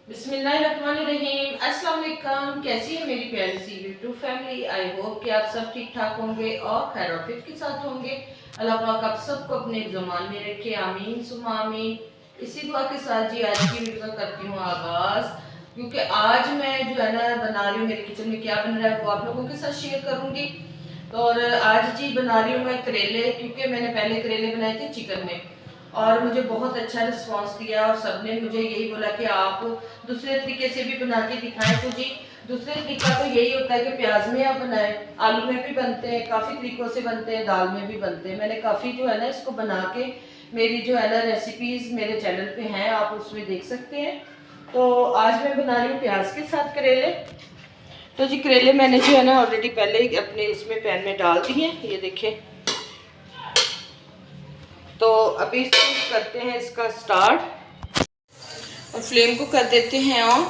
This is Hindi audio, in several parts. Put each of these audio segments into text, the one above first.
बिस्मिल्लाहिर्रहमानिर्रहीम। अस्सलाम वालेकुम। कैसी है मेरी प्यारी सी यूट्यूब फैमिली। आई होप कि आप सब ठीक ठाक होंगे और खैर के साथ होंगे। अल्लाह पाक आप सबको अपने ज़मान में रखे, आमीन सुम्मा आमीन। इसी दुआ के साथ जी आज की वीडियो करती हूँ आगाज़, क्योंकि आज मैं जो है ना बना रही हूँ, मेरे किचन में क्या बन रहा है वो आप लोगों के साथ शेयर करूँगी। तो और आज जी बना रही हूँ मैं करेले, क्योंकि मैंने पहले करेले बनाए थे चिकन में और मुझे बहुत अच्छा रिस्पांस दिया और सबने मुझे यही बोला कि आप दूसरे तरीके से भी बना के दिखाएं। तो जी दूसरे तरीका तो यही होता है कि प्याज में आप बनाएं, आलू में भी बनते हैं, काफ़ी तरीक़ों से बनते हैं, दाल में भी बनते हैं। मैंने काफ़ी जो है ना इसको बना के मेरी जो है ना रेसिपीज़ मेरे चैनल पे हैं, आप उसमें देख सकते हैं। तो आज मैं बना रही हूँ प्याज के साथ करेले। तो जी करेले मैंने जो है ना ऑलरेडी पहले ही अपने इसमें पैन में डाल दिए हैं, ये देखें। तो अभी इसको करते हैं इसका स्टार्ट और फ्लेम को कर देते हैं ऑन।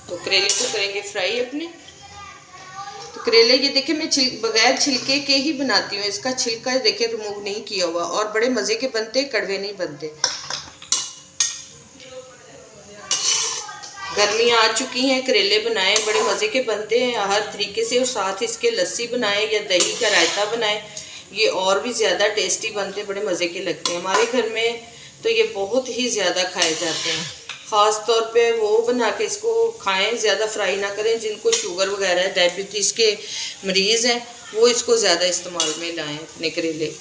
तो करेले को करेंगे फ्राई अपने। तो करेले ये देखिए मैं बगैर छिलके के ही बनाती हूँ, इसका छिलका देखिए रिमूव नहीं किया हुआ और बड़े मज़े के बनते, कड़वे नहीं बनते। गर्मियाँ आ चुकी हैं, करेले बनाए बड़े मज़े के बनते हैं हर तरीके से, और साथ इसके लस्सी बनाए या दही का रायता बनाए, ये और भी ज़्यादा टेस्टी बनते, बड़े मज़े के लगते हैं। हमारे घर में तो ये बहुत ही ज़्यादा खाए जाते हैं। ख़ास तौर पे वो बना के इसको खाएं, ज़्यादा फ्राई ना करें। जिनको शुगर वगैरह डायबिटीज़ के मरीज़ हैं वो इसको ज़्यादा इस्तेमाल में लाएं अपने करेले,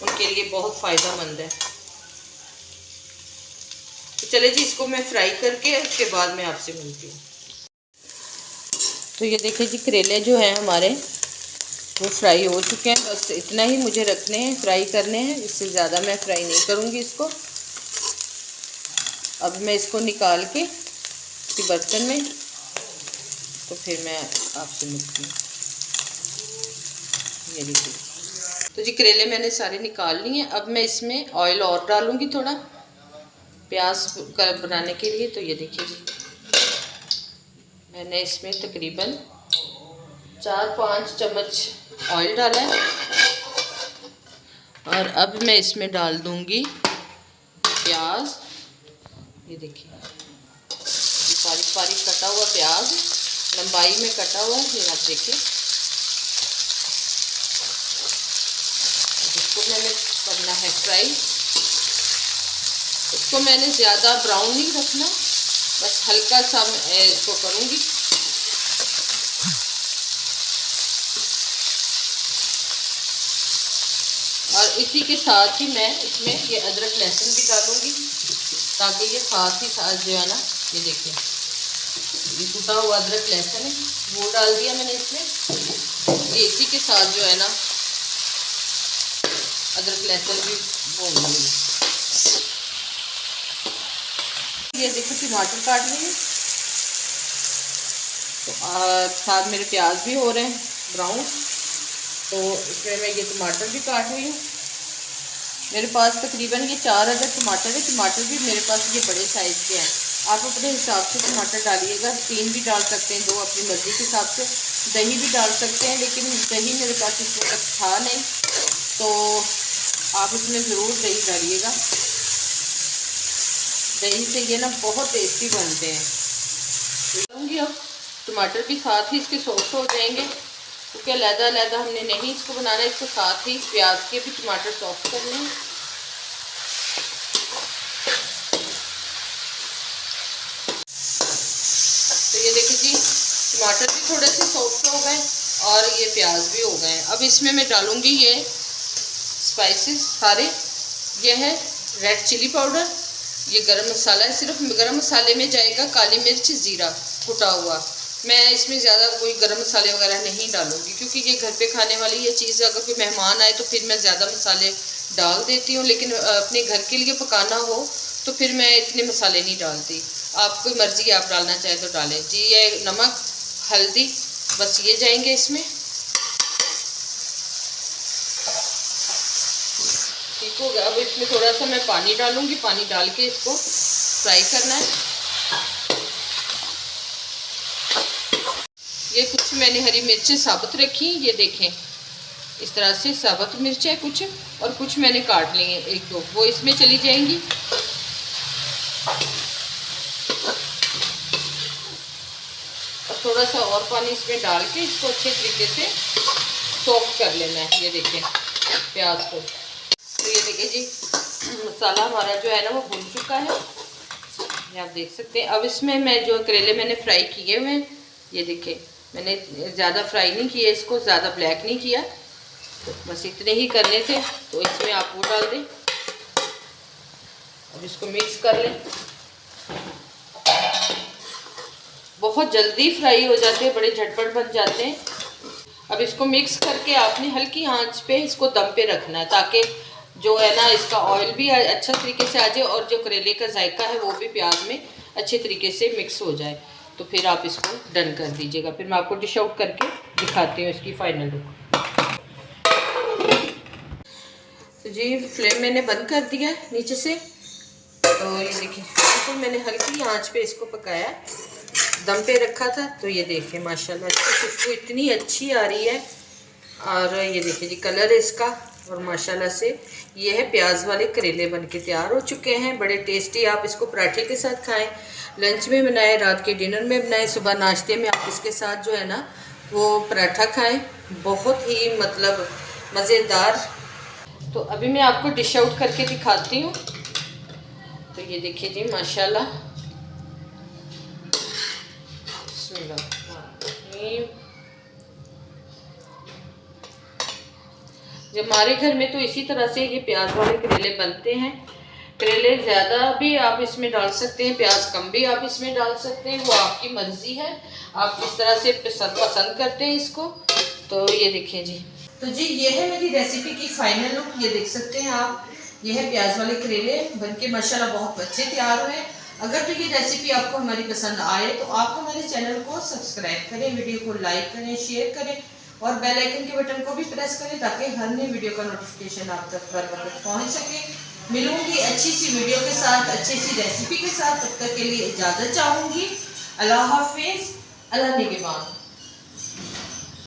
उनके लिए बहुत फ़ायदेमंद है। तो चले जी इसको मैं फ्राई करके उसके बाद मैं आपसे मिलती हूँ। तो ये देखिए जी करेले जो हैं हमारे वो फ्राई हो चुके हैं, बस इतना ही मुझे रखने हैं, फ्राई करने हैं, इससे ज़्यादा मैं फ्राई नहीं करूँगी इसको। अब मैं इसको निकाल के किसी बर्तन में, तो फिर मैं आपसे मिलती हूँ। ये देखिए तो जी करेले मैंने सारे निकाल लिए हैं। अब मैं इसमें ऑयल और डालूँगी थोड़ा प्याज बनाने के लिए। तो ये देखिए जी मैंने इसमें तकरीबन 4-5 चम्मच ऑयल डाला है और अब मैं इसमें डाल दूंगी प्याज। ये देखिए बारीक बारीक कटा हुआ प्याज, लंबाई में कटा हुआ है, ये आप देखिए। इसको मैंने करना है फ्राई। इसको मैंने ज़्यादा ब्राउन नहीं रखना, बस हल्का सा मैं इसको करूँगी। और इसी के साथ ही मैं इसमें ये अदरक लहसुन भी डालूँगी, ताकि ये साथ ही साथ जो है ना, ये देखिए ये टूटा हुआ अदरक लहसुन है वो डाल दिया मैंने इसमें। ये इसी के साथ जो है ना अदरक लहसुन भी भून लूँगी। ये देखो टमाटर काट लिए, तो साथ मेरे प्याज भी हो रहे हैं ब्राउन, तो इसमें मैं ये टमाटर भी काट रही हूँ। मेरे पास तकरीबन ये 4 अदर टमाटर है। टमाटर भी मेरे पास ये बड़े साइज़ के हैं, आप अपने हिसाब से टमाटर डालिएगा। 3 भी डाल सकते हैं, 2 अपनी मर्ज़ी के हिसाब से। दही भी डाल सकते हैं, लेकिन दही मेरे पास इस वक्त था नहीं, तो आप इसमें ज़रूर दही डालिएगा। दही से ये ना बहुत टेस्टी बनते हैं। तो अब टमाटर भी साथ ही इसके सॉफ्ट हो जाएंगे, क्योंकि अलग-अलग हमने नहीं इसको बनाना है, इसको साथ ही प्याज के भी टमाटर सॉफ्ट करने हैं। तो ये देखिए जी टमाटर भी थोड़े से सॉफ्ट हो गए और ये प्याज भी हो गए। अब इसमें मैं डालूंगी ये स्पाइसेस सारे। ये है रेड चिली पाउडर, ये गरम मसाला है, सिर्फ गरम मसाले में जाएगा काली मिर्च ज़ीरा कुटा हुआ। मैं इसमें ज़्यादा कोई गरम मसाले वगैरह नहीं डालूंगी, क्योंकि ये घर पे खाने वाली ये चीज़, अगर कोई मेहमान आए तो फिर मैं ज़्यादा मसाले डाल देती हूँ, लेकिन अपने घर के लिए पकाना हो तो फिर मैं इतने मसाले नहीं डालती। आपकी मर्ज़ी, आप डालना चाहें तो डालें जी। ये नमक हल्दी बस ये जाएंगे इसमें, ठीक हो गया। अब इसमें थोड़ा सा मैं पानी डालूंगी, पानी डाल के इसको फ्राई करना है। ये कुछ मैंने हरी मिर्चें साबुत रखी, ये देखें इस तरह से साबुत मिर्च है कुछ, और कुछ मैंने काट ली है 1-2, वो इसमें चली जाएंगी। और थोड़ा सा और पानी इसमें डाल के इसको अच्छे तरीके से सॉफ्ट कर लेना है। ये देखिए प्याज को, तो ये देखिए जी मसाला हमारा जो है ना वो भुन चुका है, ये आप देख सकते हैं। अब इसमें मैं जो करेले मैंने फ्राई किए हुए हैं, ये देखिए मैंने ज़्यादा फ्राई नहीं किया इसको, ज़्यादा ब्लैक नहीं किया, तो बस इतने ही करने थे। तो इसमें आप वो डाल दें, अब इसको मिक्स कर लें। बहुत जल्दी फ्राई हो जाते हैं, बड़े झटपट बन जाते हैं। अब इसको मिक्स करके आपने हल्की आंच पे इसको दम पे रखना है, ताकि जो है ना इसका ऑयल भी अच्छा तरीके से आ जाए और जो करेले का जायका है वो भी प्याज में अच्छे तरीके से मिक्स हो जाए। तो फिर आप इसको डन कर दीजिएगा। फिर मैं आपको डिश आउट करके दिखाती हूँ इसकी फाइनल लुक। तो जी फ्लेम मैंने बंद कर दिया है नीचे से। तो ये देखिए बिल्कुल मैंने हल्की आंच पे इसको पकाया, दम पे रखा था। तो ये देखिए माशाल्लाह इसकी खुशबू इतनी अच्छी आ रही है, और ये देखिए जी कलर है इसका, और माशाल्लाह से ये है प्याज वाले करेले बनके तैयार हो चुके हैं। बड़े टेस्टी, आप इसको पराठे के साथ खाएं, लंच में बनाएं, रात के डिनर में बनाएं, सुबह नाश्ते में आप इसके साथ जो है ना वो पराठा खाएं, बहुत ही मतलब मज़ेदार। तो अभी मैं आपको डिश आउट करके दिखाती हूँ। तो ये देखिए जी माशाल्लाह, जब हमारे घर में तो इसी तरह से ये प्याज वाले करेले बनते हैं। करेले ज़्यादा भी आप इसमें डाल सकते हैं, प्याज कम भी आप इसमें डाल सकते हैं, वो आपकी मर्ज़ी है, आप जिस तरह से पसंद करते हैं इसको। तो ये देखिए जी, तो जी ये है मेरी रेसिपी की फाइनल लुक। ये देख सकते हैं आप, ये है प्याज वाले करेले बनके माशाल्लाह बहुत अच्छे तैयार हुए। अगर तो ये रेसिपी आपको हमारी पसंद आए तो आप हमारे चैनल को सब्सक्राइब करें, वीडियो को लाइक करें, शेयर करें और बेल आइकन के बटन को भी प्रेस करें, ताकि हर नई वीडियो का नोटिफिकेशन आप तक बर वक्त पहुँच सके। मिलूंगी अच्छी सी वीडियो के साथ, अच्छी सी रेसिपी के साथ। तब तक के लिए इजाज़त चाहूँगी। अल्लाह हाफिज़, अल्लाह निगहबान।